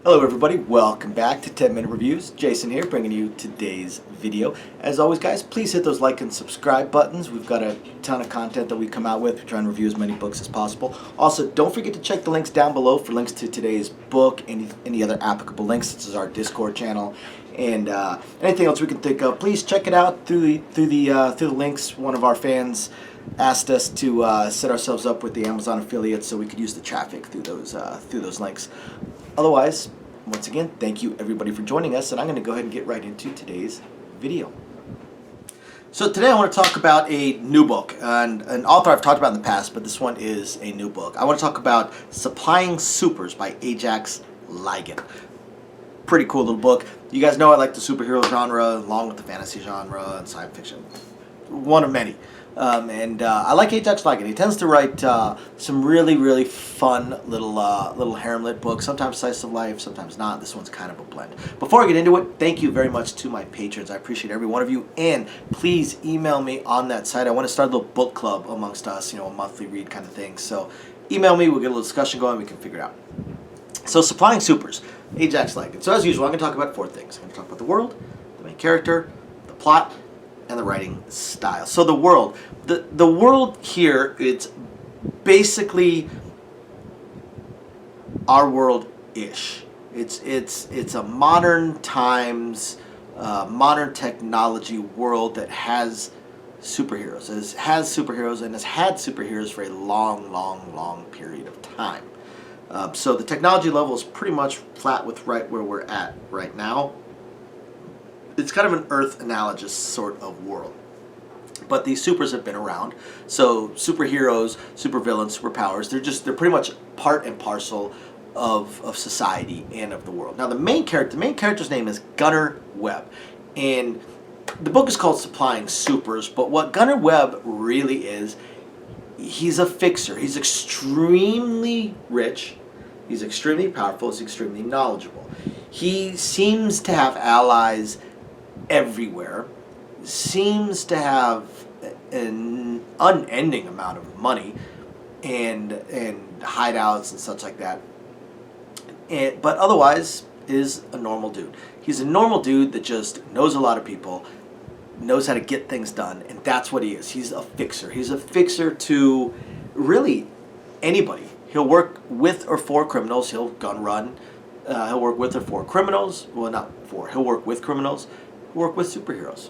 Hello everybody, welcome back to 10 Minute Reviews. Jason here bringing you today's video. As always guys, please hit those like and subscribe buttons. We've got a ton of content that we come out with. We're trying to review as many books as possible. Also, don't forget to check the links down below for links to today's book, any other applicable links such as our Discord channel, and anything else we can think of. Please check it out through the links. One of our fans asked us to set ourselves up with the Amazon affiliates so we could use the traffic through those links. Otherwise, once again, thank you everybody for joining us, and I'm going to go ahead and get right into today's video. So today I want to talk about a new book, and an author I've talked about in the past, but this one is a new book. I want to talk about Supplying Supers by Ajax Lygan. Pretty cool little book. You guys know I like the superhero genre along with the fantasy genre and science fiction. One of many. I like Ajax Lygan. He tends to write some really fun little harem-lit books, sometimes slice of life, sometimes not. This one's kind of a blend. Before I get into it, thank you very much to my patrons. I appreciate every one of you, and please email me on that site. I want to start a little book club amongst us, a monthly read kind of thing. So email me, we'll get a little discussion going, we can figure it out. So Supplying Supers, Ajax Lygan. So as usual, I'm going to talk about four things. I'm going to talk about the world, the main character, the plot, and the writing style. So the world. The world here, it's basically our world-ish. It's a modern times, modern technology world that has superheroes. It has superheroes and has had superheroes for a long period of time. So the technology level is pretty much flat with right where we're at right now. It's kind of an Earth analogous sort of world. But these supers have been around. So superheroes, supervillains, superpowers, they're pretty much part and parcel of society and of the world. Now the main character's name is Gunnar Webb. And the book is called Supplying Supers, but what Gunnar Webb really is, he's a fixer. He's extremely rich, he's extremely powerful, he's extremely knowledgeable. He seems to have allies everywhere, seems to have an unending amount of money and hideouts and such like that, but otherwise is a normal dude. He's a normal dude that just knows a lot of people, knows how to get things done, and that's what he is. He's a fixer. He's a fixer to really anybody. He'll work with or for criminals. He'll gun run. He'll work with or for criminals. Well, not for. He'll work with criminals. Work with superheroes.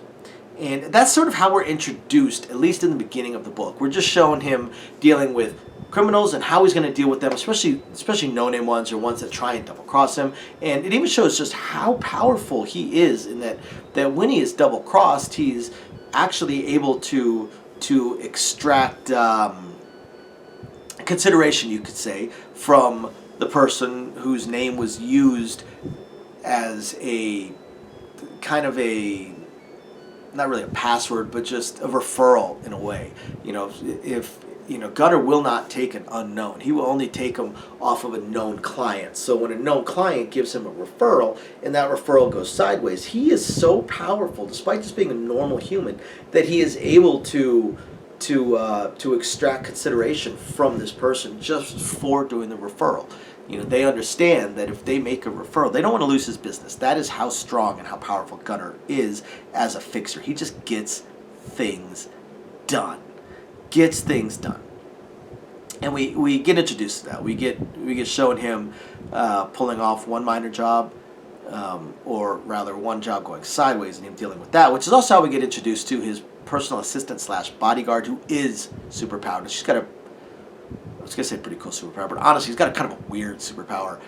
And that's sort of how we're introduced, at least in the beginning of the book. We're just showing him dealing with criminals and how he's going to deal with them, especially no-name ones or ones that try and double-cross him. And it even shows just how powerful he is in that when he is double-crossed, he's actually able to extract consideration, you could say, from the person whose name was used as a kind of not really a password, but just a referral in a way. If Gunnar will not take an unknown. He will only take them off of a known client. So when a known client gives him a referral and that referral goes sideways, he is so powerful, despite just being a normal human, that he is able to extract consideration from this person just for doing the referral. They understand that if they make a referral, they don't want to lose his business. That is how strong and how powerful Gunnar is as a fixer. He just gets things done. Gets things done. And we get introduced to that. We get shown him pulling off one minor job, or rather one job going sideways and him dealing with that, which is also how we get introduced to his personal assistant / bodyguard, who is superpowered. She's got I was going to say pretty cool superpower, but honestly, he's got a kind of a weird superpower,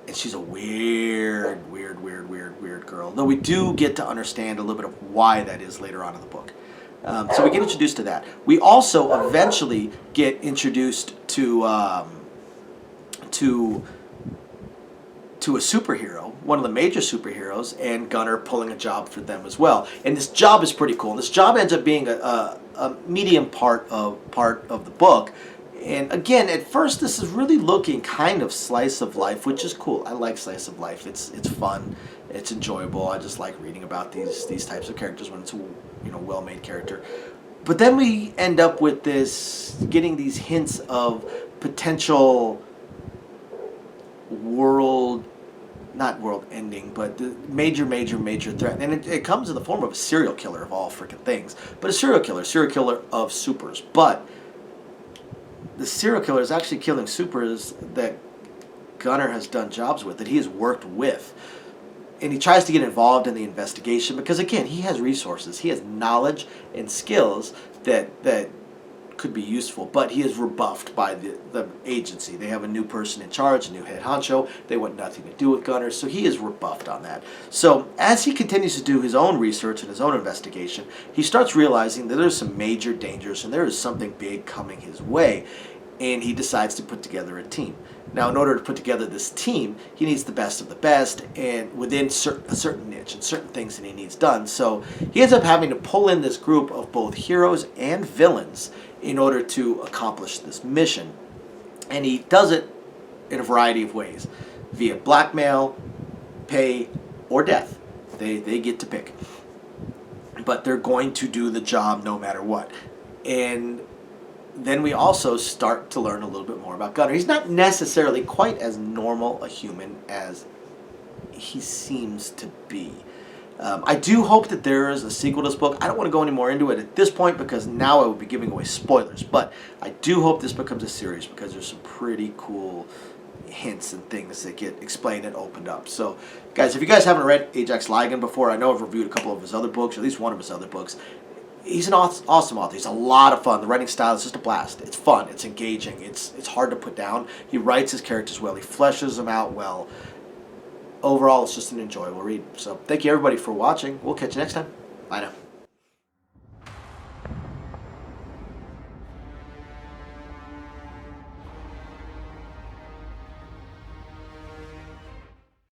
and she's a weird girl. Though we do get to understand a little bit of why that is later on in the book. So we get introduced to that. We also eventually get introduced to a superhero, one of the major superheroes, and Gunnar pulling a job for them as well. And this job is pretty cool. And this job ends up being a medium part of the book. And again, at first, this is really looking kind of slice of life, which is cool. I like slice of life. It's fun. It's enjoyable. I just like reading about these types of characters when it's a well-made character. But then we end up with getting these hints of potential world not world ending, but the major threat. And it comes in the form of a serial killer of all freaking things. But a serial killer of supers. But the serial killer is actually killing supers that Gunner has done jobs with, that he has worked with. And he tries to get involved in the investigation because, again, he has resources. He has knowledge and skills that could be useful, but he is rebuffed by the agency. They have a new person in charge, a new head honcho. They want nothing to do with Gunner, so he is rebuffed on that. So as he continues to do his own research and his own investigation, he starts realizing that there's some major dangers and there is something big coming his way, and he decides to put together a team. Now, in order to put together this team, he needs the best of the best, and within a certain niche and certain things that he needs done. So he ends up having to pull in this group of both heroes and villains in order to accomplish this mission. And he does it in a variety of ways, via blackmail, pay, or death. They get to pick. But they're going to do the job no matter what. And then we also start to learn a little bit more about Gunner. He's not necessarily quite as normal a human as he seems to be. I do hope that there is a sequel to this book. I don't want to go any more into it at this point because now I would be giving away spoilers. But I do hope this becomes a series because there's some pretty cool hints and things that get explained and opened up. So, guys, if you guys haven't read Ajax Lygan before, I know I've reviewed a couple of his other books, or at least one of his other books. He's an awesome author. He's a lot of fun. The writing style is just a blast. It's fun. It's engaging. It's hard to put down. He writes his characters well. He fleshes them out well. Overall, it's just an enjoyable read. So thank you, everybody, for watching. We'll catch you next time. Bye now.